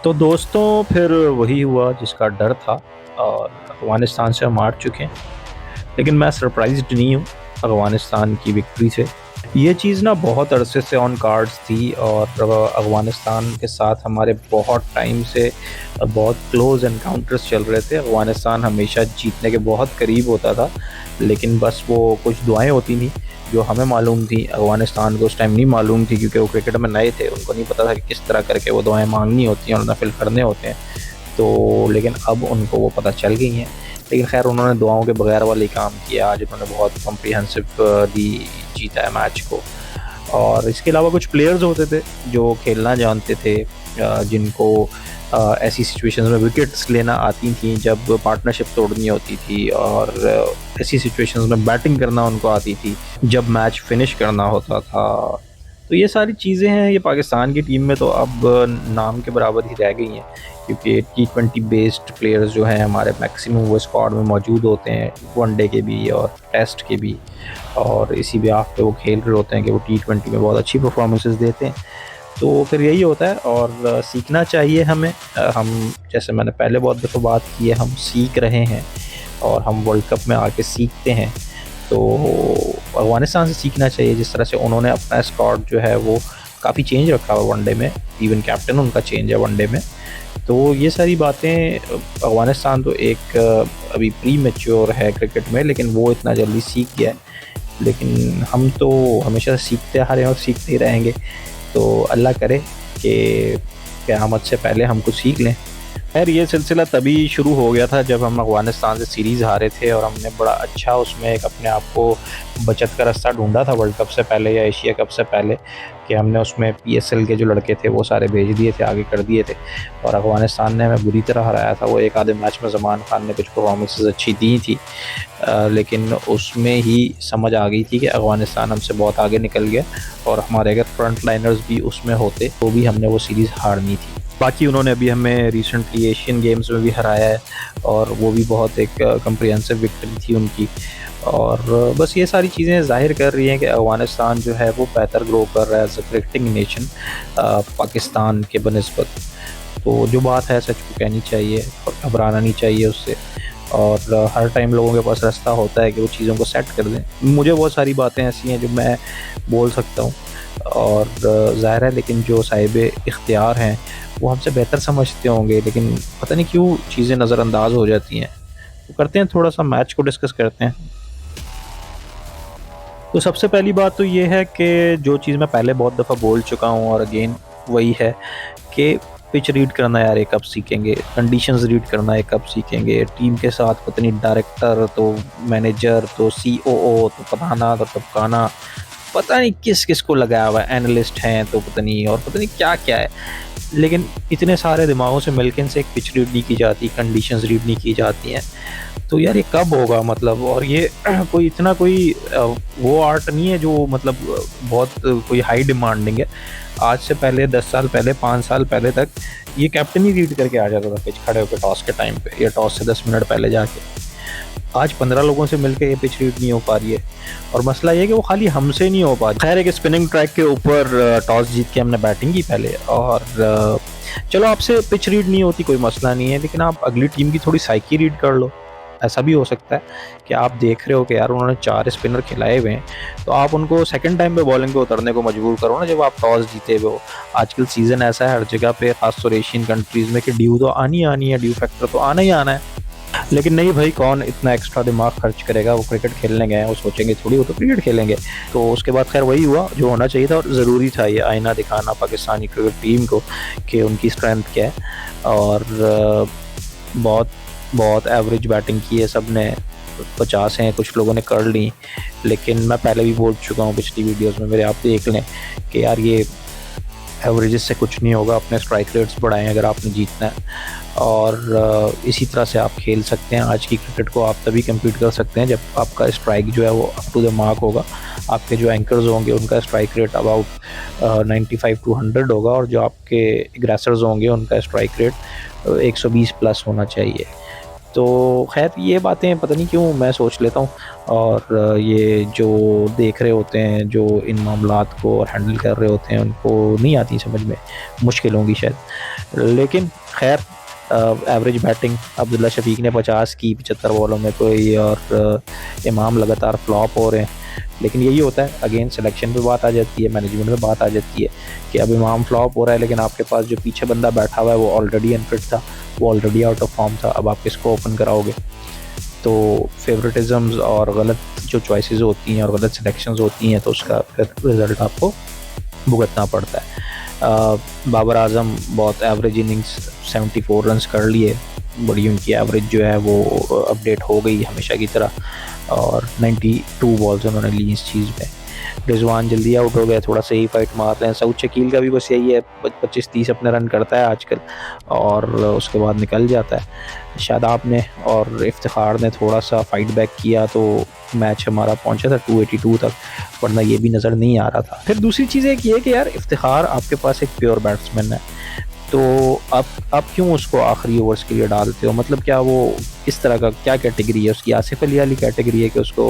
तो दोस्तों फिर वही हुआ जिसका डर था और अफ़गानिस्तान से हम हार चुके हैं। लेकिन मैं सरप्राइज़्ड नहीं हूँ अफ़गानिस्तान की विक्ट्री से। ये चीज़ ना बहुत अरसे से ऑन कार्ड्स थी और अफ़गानिस्तान के साथ हमारे बहुत टाइम से बहुत क्लोज़ एनकाउंटर्स चल रहे थे। अफ़गानिस्तान हमेशा जीतने के बहुत करीब होता था, लेकिन बस वो कुछ दुआएँ होती थी जो हमें मालूम थी, अफ़गानिस्तान को उस टाइम नहीं मालूम थी क्योंकि वो क्रिकेट में नए थे। उनको नहीं पता था कि किस तरह करके वो दुआएँ माँगनी होती हैं और नफ़िल करने होते हैं। तो लेकिन अब उनको वो पता चल गई हैं। लेकिन ख़ैर उन्होंने दुआओं के बगैर वाला ही काम किया। आज उन्होंने बहुत कॉम्प्रिहेंसिव दी जीता है मैच को। और इसके अलावा कुछ प्लेयर्स होते थे जो खेलना जानते थे, जिनको ऐसी सिचुएशंस में विकेट्स लेना आती थी जब पार्टनरशिप तोड़नी होती थी, और ऐसी सिचुएशंस में बैटिंग करना उनको आती थी जब मैच फिनिश करना होता था। तो ये सारी चीज़ें हैं, ये पाकिस्तान की टीम में तो अब नाम के बराबर ही रह गई हैं, क्योंकि T20 बेस्ड प्लेयर्स जो हैं हमारे मैक्सिमम वो स्क्वाड में मौजूद होते हैं, वनडे के भी और टेस्ट के भी। और इसी ब्याह पे वो खेल रहे होते हैं कि वो T20 में बहुत अच्छी परफॉर्मेंसेस देते हैं। तो फिर यही होता है और सीखना चाहिए हमें। हम जैसे मैंने पहले बहुत दफ़ा बात की है, हम सीख रहे हैं और हम वर्ल्ड कप में आके सीखते हैं। तो अफ़गानिस्तान से सीखना चाहिए, जिस तरह से उन्होंने अपना स्क्वाड जो है वो काफ़ी चेंज रखा हुआ वनडे में, इवन कैप्टन उनका चेंज है वनडे में। तो ये सारी बातें, अफ़गानिस्तान तो एक अभी प्री मैच्योर है क्रिकेट में, लेकिन वो इतना जल्दी सीख गया है। लेकिन हम तो हमेशा सीखते आ रहे हैं और सीखते ही रहेंगे। तो अल्लाह करे कि क़यामत से पहले हम कुछ सीख लें। खैर ये सिलसिला तभी शुरू हो गया था जब हम अफ़गानिस्तान से सीरीज़ हारे थे और हमने बड़ा अच्छा उसमें एक अपने आप को बचत का रास्ता ढूँढा था वर्ल्ड कप से पहले या एशिया कप से पहले, कि हमने उसमें PSL के जो लड़के थे वो सारे भेज दिए थे, आगे कर दिए थे। और अफ़गानिस्तान ने हमें बुरी तरह हराया था। वो एक आधे मैच में ज़मान खान ने कुछ परफॉर्मेंसेस अच्छी दी थी, लेकिन उसमें ही समझ आ गई थी कि अफ़गानिस्तान हमसे बहुत आगे निकल गया और हमारे अगर फ्रंट लाइनर्स भी उसमें होते तो भी हमने वो सीरीज़ हारनी थी। बाकी उन्होंने अभी हमें रिसेंटली एशियन गेम्स में भी हराया है और वो भी बहुत एक कॉम्प्रिहेंसिव विक्ट्री थी उनकी। और बस ये सारी चीज़ें ज़ाहिर कर रही हैं कि अफ़गानिस्तान जो है वो बेहतर ग्रो कर रहा है as a cricketing nation Pakistan के बनिस्बत। तो जो बात है सच को कहनी चाहिए और घबराना नहीं चाहिए उससे। और हर टाइम लोगों के पास रास्ता होता है कि वो चीज़ों को सेट कर दें। मुझे बहुत सारी बातें ऐसी हैं जो मैं बोल सकता हूँ और ज़ाहिर है, लेकिन जो साहिब इख्तियार हैं वो हमसे बेहतर समझते होंगे, लेकिन पता नहीं क्यों चीज़ें नज़रअंदाज हो जाती हैं। तो करते हैं थोड़ा सा मैच को डिस्कस करते हैं। तो सबसे पहली बात तो ये है कि जो चीज़ मैं पहले बहुत दफ़ा बोल चुका हूँ और अगेन वही है कि पिच रीड करना यार ये कब सीखेंगे, कंडीशंस रीड करना ये कब सीखेंगे। टीम के साथ पता नहीं डायरेक्टर तो मैनेजर तो COO तो पठाना तो टपकाना, पता नहीं किस-किस को लगाया हुआ है, एनालिस्ट हैं तो पता नहीं और पता नहीं क्या-क्या है। लेकिन इतने सारे दिमागों से मिलके इनसे एक पिच रीड नहीं की जाती, कंडीशंस रीड नहीं की जाती हैं। तो यार ये कब होगा मतलब, और ये कोई इतना कोई वो आर्ट नहीं है जो मतलब बहुत कोई हाई डिमांडिंग है। आज से पहले 10 साल पहले, 5 साल पहले तक ये कैप्टन ही रीड करके आ जाता था पिच खड़े होकर टॉस के टाइम पे या टॉस से 10 मिनट पहले जाके। आज 15 लोगों से मिलके ये पिच रीड नहीं हो पा रही है और मसला ये है कि वो खाली हमसे नहीं हो पा रही। खैर एक स्पिनिंग ट्रैक के ऊपर टॉस जीत के हमने बैटिंग की पहले, और चलो आपसे पिच रीड नहीं होती कोई मसला नहीं है, लेकिन आप अगली टीम की थोड़ी साइकी रीड कर लो। ऐसा भी हो सकता है कि आप देख रहे हो कि यार उन्होंने 4 स्पिनर खिलाए हुए हैं, तो आप उनको सेकंड टाइम पे बॉलिंग पे उतरने को मजबूर करो ना जब आप टॉस जीते हुए हो। आजकल सीज़न ऐसा है हर जगह पे, खासतौर एशियन कंट्रीज़ में, कि ड्यू तो आनी ही आनी है, ड्यू फैक्टर तो आना ही आना है। लेकिन नहीं भाई, कौन इतना एक्स्ट्रा दिमाग खर्च करेगा, वो क्रिकेट खेलने गए हैं, वो सोचेंगे थोड़ी वो तो क्रिकेट खेलेंगे। तो उसके बाद खैर वही हुआ जो होना चाहिए था और ज़रूरी था, ये आईना दिखाना पाकिस्तानी क्रिकेट टीम को कि उनकी स्ट्रेंथ क्या है। और बहुत बहुत एवरेज बैटिंग की है सब ने, 50 हैं, कुछ लोगों ने कर ली। लेकिन मैं पहले भी बोल चुका हूँ पिछली वीडियोस में मेरे, आप देख लें कि यार ये एवरेजेस से कुछ नहीं होगा। अपने स्ट्राइक रेट्स बढ़ाएं अगर आपने जीतना है, और इसी तरह से आप खेल सकते हैं। आज की क्रिकेट को आप तभी कम्पीट कर सकते हैं जब आपका स्ट्राइक जो है वो अप टू द मार्क होगा। आपके जो एंकर्स होंगे उनका स्ट्राइक रेट अबाउट 95 टू 100 होगा, और जो आपके एग्रेसर्स होंगे उनका स्ट्राइक रेट 120 प्लस होना चाहिए। तो खैर ये बातें पता नहीं क्यों मैं सोच लेता हूँ, और ये जो देख रहे होते हैं, जो इन मामलात को और हैंडल कर रहे होते हैं, उनको नहीं आती समझ में, मुश्किल होंगी शायद। लेकिन खैर एवरेज बैटिंग अब्दुल्ला शफीक ने 50 की 75 बॉलों में कोई, और इमाम लगातार फ्लॉप हो रहे हैं। लेकिन यही होता है, अगेन सिलेक्शन पे बात आ जाती है, मैनेजमेंट पे बात आ जाती है कि अब इमाम फ्लॉप हो रहा है, लेकिन आपके पास जो पीछे बंदा बैठा हुआ है वो ऑलरेडी अनफिट था, वो ऑलरेडी आउट ऑफ फॉर्म था, अब आप किसको ओपन कराओगे? तो फेवरेटिज़म्स और गलत जो चॉइसेस होती हैं और गलत सिलेक्शंस होती हैं, तो उसका फिर रिज़ल्ट आपको भुगतना पड़ता है। बाबर आजम बहुत एवरेज इनिंग्स 74 रन्स कर लिए, बड़ी उनकी एवरेज जो है वो अपडेट हो गई हमेशा की तरह, और 92 बॉल्स उन्होंने ली इस चीज़ में। रिजवान जल्दी आउट हो गया, थोड़ा सही फाइट मार रहे हैं। सऊद शकील का भी बस यही है, 25-30 अपने रन करता है आजकल और उसके बाद निकल जाता है। शादाब ने और इफ्तिखार ने थोड़ा सा फाइट बैक किया तो मैच हमारा पहुंचा था 282 तक, वरना ये भी नज़र नहीं आ रहा था। फिर दूसरी चीज़ एक ये कि यार इफ्तिखार आपके पास एक प्योर बैट्समैन है, तो आप क्यों उसको आखिरी ओवर्स के लिए डालते हो? मतलब क्या वो किस तरह का, क्या कैटेगरी है उसकी? आसिफ अली वाली कैटेगरी है कि उसको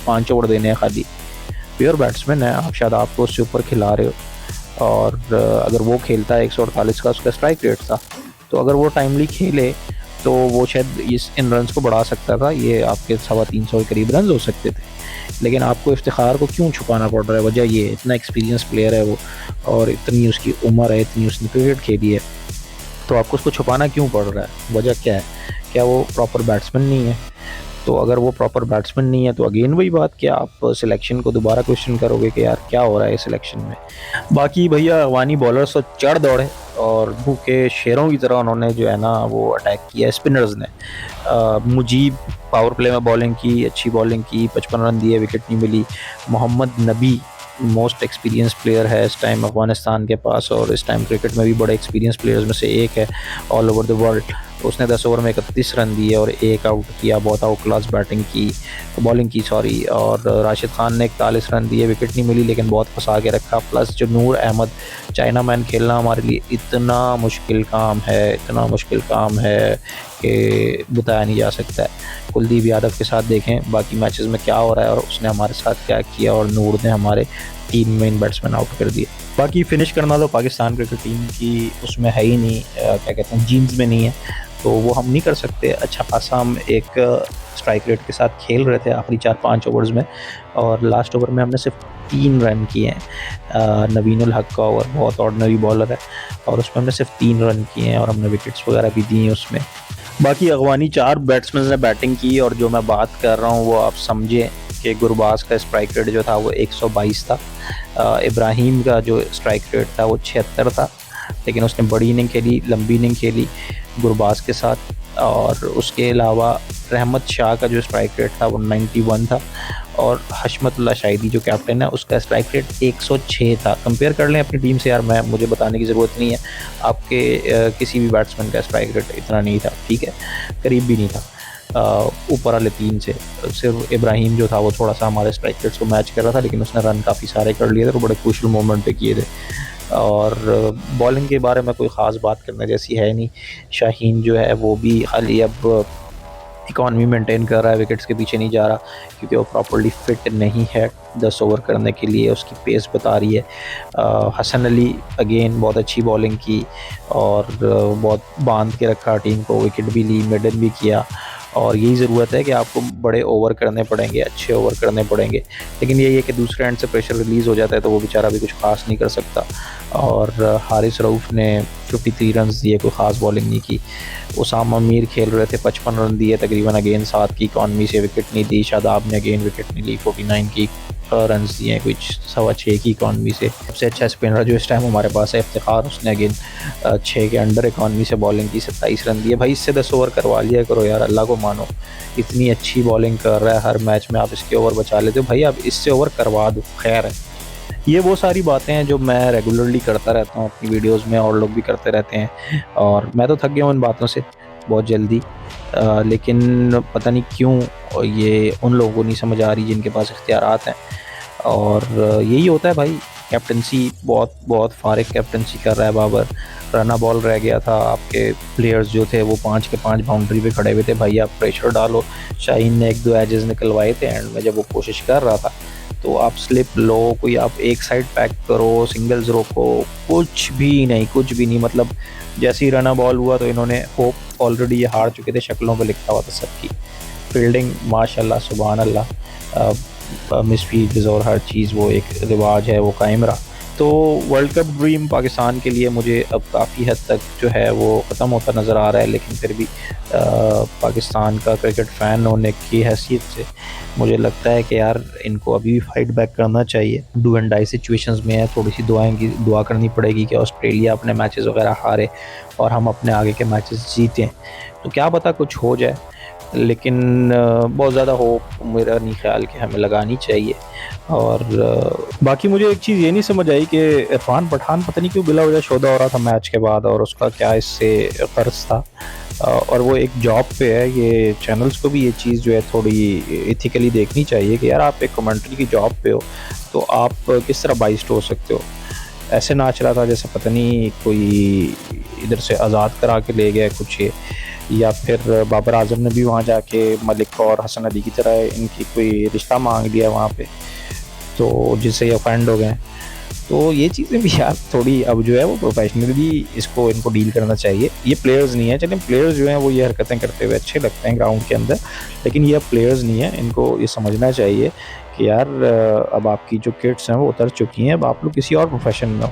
5 ओवर देने हैं खाली? प्योर बैट्समैन है, आप शायद आपको उससे ऊपर खिला रहे हो, और अगर वो खेलता है 148 का उसका स्ट्राइक रेट था, तो अगर वो टाइमली खेले तो वो शायद इन रन्स को बढ़ा सकता था, ये आपके 350 के करीब रन हो सकते थे। लेकिन आपको इफ्तिखार को क्यों छुपाना पड़ रहा है? वजह ये है, इतना एक्सपीरियंस प्लेयर है वो, और इतनी उसकी उम्र है, इतनी उसने क्रिकेट खेली है, तो आपको उसको छुपाना क्यों पड़ रहा है? वजह क्या है? क्या वो प्रॉपर बैट्समैन नहीं है? तो अगर वो प्रॉपर बैट्समैन नहीं है तो अगेन वही बात कि आप सिलेक्शन को दोबारा क्वेश्चन करोगे कि यार क्या हो रहा है सिलेक्शन में। बाकी भैया अफगानी बॉलर्स तो चढ़ दौड़े और भूखे शेरों की तरह उन्होंने जो है ना वो अटैक किया स्पिनर्स ने। मुजीब पावर प्ले में बॉलिंग की, अच्छी बॉलिंग की, 55 रन दिए, विकेट नहीं मिली। मोहम्मद नबी मोस्ट एक्सपीरियंस प्लेयर है इस टाइम अफगानिस्तान के पास, और इस टाइम क्रिकेट में भी बड़े एक्सपीरियंस प्लेयर्स में से एक है ऑल ओवर द वर्ल्ड। उसने 10 ओवर में 31 रन दिए और एक आउट किया, बहुत आउट क्लास बैटिंग की, बॉलिंग की सॉरी। और राशिद खान ने 41 रन दिए, विकेट नहीं मिली लेकिन बहुत फंसा के रखा। प्लस जो नूर अहमद, चाइना मैन खेलना हमारे लिए इतना मुश्किल काम है, इतना मुश्किल काम है कि बताया नहीं जा सकता है। कुलदीप यादव के साथ देखें बाकी मैचेस में क्या हो रहा है और उसने हमारे साथ क्या किया, और नूर ने हमारे 3 मेन बैट्समैन आउट कर दिए। बाकी फिनिश करना तो पाकिस्तान क्रिकेट टीम की उसमें है ही नहीं, क्या कहते हैं, जीन्स में नहीं है, तो वो हम नहीं कर सकते। अच्छा खासा हम एक स्ट्राइक रेट के साथ खेल रहे थे आखिरी 4-5 ओवर्स में, और लास्ट ओवर में हमने सिर्फ 3 रन किए हैं। नवीन उल हक का ओवर बहुत ऑर्डिनरी बॉलर है और उसमें हमने सिर्फ 3 रन किए हैं, और हमने विकेट्स वगैरह भी दी हैं उसमें। बाकी अफगानी 4 बैट्समैन ने बैटिंग की, और जो मैं बात कर रहा हूँ वो आप समझें कि गुरबाज का स्ट्राइक रेट जो था वो 122 था, इब्राहिम का जो स्ट्राइक रेट था वो 76 था, लेकिन उसने बड़ी इनिंग खेली, लंबी इनिंग खेली गुरबाज के साथ। और उसके अलावा रहमत शाह का जो स्ट्राइक रेट था वो 91 था, और हशमतुल्लाह शाहिदी जो कैप्टन है उसका स्ट्राइक रेट 106 था। कंपेयर कर लें अपनी टीम से यार, मैं मुझे बताने की ज़रूरत नहीं है, आपके किसी भी बैट्समैन का स्ट्राइक रेट इतना नहीं था, ठीक है, करीब भी नहीं था ऊपर वाले 3 से। सिर्फ इब्राहिम जो था वो थोड़ा सा हमारे स्ट्राइक रेट्स को मैच कर रहा था, लेकिन उसने रन काफ़ी सारे कर लिए थे, तो बड़े क्रूशियल मोमेंट पे किए थे। और बॉलिंग के बारे में कोई ख़ास बात करने जैसी है नहीं। शाहीन जो है वो भी खाली अब इकॉनमी मेंटेन कर रहा है, विकेट्स के पीछे नहीं जा रहा, क्योंकि वो प्रॉपर्ली फिट नहीं है 10 ओवर करने के लिए, उसकी पेस बता रही है। हसन अली अगेन बहुत अच्छी बॉलिंग की और बहुत बांध के रखा टीम को, विकेट भी ली, मिडन भी किया। और यही ज़रूरत है कि आपको बड़े ओवर करने पड़ेंगे, अच्छे ओवर करने पड़ेंगे, लेकिन यही है कि दूसरे एंड से प्रेशर रिलीज़ हो जाता है तो वो बेचारा भी कुछ खास नहीं कर सकता। और हारिस रऊफ़ ने 53 रन दिए, कोई ख़ास बॉलिंग नहीं की। उसामा मीर खेल रहे थे, 55 रन दिए तकरीबन, अगेन 7 की इकॉनमी से, विकेट नहीं दी। शादाब ने अगेन विकेट नहीं ली, 49 की रन दिए, कुछ 6.25 की इकॉनमी से। सबसे अच्छा स्पिनर जो इस टाइम हमारे पास है इफ्तिखार, उसने अगेन 6 के अंडर इकॉनमी से बॉलिंग की, 27 रन दिए। भाई इससे 10 ओवर करवा लिया करो यार, अल्लाह को मानो, इतनी अच्छी बॉलिंग कर रहा है हर मैच में, आप इसके ओवर बचा लेते हो, भाई आप इससे ओवर करवा दो। खैर है, ये वो सारी बातें हैं जो मैं रेगुलरली करता रहता हूँ अपनी वीडियोस में, और लोग भी करते रहते हैं, और मैं तो थक गया हूँ इन बातों से बहुत जल्दी। लेकिन पता नहीं क्यों ये उन लोगों को नहीं समझ आ रही जिनके पास इख्तियारात हैं, और यही होता है भाई, कैप्टनसी बहुत बहुत फारिग कैप्टनसी कर रहा है बाबर। रना बॉल रह गया था, आपके प्लेयर्स जो थे वो 5 के 5 बाउंड्री पे खड़े हुए थे, भाई आप प्रेशर डालो। शाहीन ने 1-2 एजेस निकलवाए थे एंड में जब वो कोशिश कर रहा था, तो आप स्लिप लो, कोई आप एक साइड पैक करो, सिंगल्स रोको, कुछ भी नहीं, कुछ भी नहीं। मतलब जैसे ही रना बॉल हुआ तो इन्होंने होप, ऑलरेडी ये हार चुके थे, शक्लों पे लिखा हुआ था सबकी। फील्डिंग माशाल्लाह सुभान अल्लाह, मिस फील्ड्स और हर चीज़, वो एक रिवाज है वो कायम रहा। तो वर्ल्ड कप ड्रीम पाकिस्तान के लिए मुझे अब काफ़ी हद तक जो है वो ख़त्म होता नज़र आ रहा है, लेकिन फिर भी पाकिस्तान का क्रिकेट फ़ैन होने की हैसियत से मुझे लगता है कि यार इनको अभी भी फाइट बैक करना चाहिए। डू एंड डाई सिचुएशंस में है, थोड़ी सी दुआ करनी पड़ेगी कि ऑस्ट्रेलिया अपने मैचेस वगैरह हारे और हम अपने आगे के मैचेस जीतें, तो क्या पता कुछ हो जाए। लेकिन बहुत ज़्यादा होप मेरा नहीं ख्याल कि हमें लगानी चाहिए। और बाकी मुझे एक चीज़ ये नहीं समझ आई कि इरफान पठान पता नहीं क्यों बिला वजह शोधा हो रहा था मैच के बाद, और उसका क्या इससे कर्ज था। और वो एक जॉब पे है, ये चैनल्स को भी ये चीज़ जो है थोड़ी एथिकली देखनी चाहिए कि यार आप एक कमेंट्री की जॉब पे हो, तो आप किस तरह बाइस्ड हो सकते हो। ऐसे नाच रहा था जैसे पता नहीं कोई इधर से आज़ाद करा के ले गया कुछ ये, या फिर बाबर आजम ने भी वहाँ जाके मलिक और हसन अली की तरह इनकी कोई रिश्ता मांग लिया वहाँ पे, तो जिससे ये ऑफेंड हो गए। तो ये चीज़ें भी यार थोड़ी अब जो है वो प्रोफेशनली इनको डील करना चाहिए। ये प्लेयर्स नहीं है, चलिए प्लेयर्स जो हैं वो ये हरकतें करते हुए अच्छे लगते हैं ग्राउंड के अंदर, लेकिन ये अब प्लेयर्स नहीं है। इनको ये समझना चाहिए कि यार अब आपकी जो किड्स हैं वो उतर चुकी हैं, अब आप लोग किसी और प्रोफेशन में हो,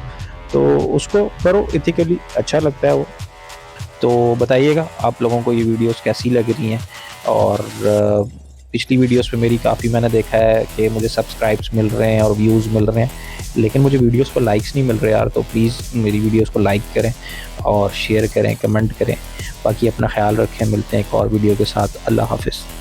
तो उसको करो इथिकली, अच्छा लगता है वो। तो बताइएगा आप लोगों को ये वीडियोस कैसी लग रही हैं। और पिछली वीडियोस पे मेरी काफ़ी मैंने देखा है कि मुझे सब्सक्राइब्स मिल रहे हैं और व्यूज़ मिल रहे हैं, लेकिन मुझे वीडियोस पर लाइक्स नहीं मिल रहे यार। तो प्लीज़ मेरी वीडियोस को लाइक करें और शेयर करें, कमेंट करें। बाकी अपना ख्याल रखें, मिलते हैं एक और वीडियो के साथ। अल्लाह हाफ़िज़।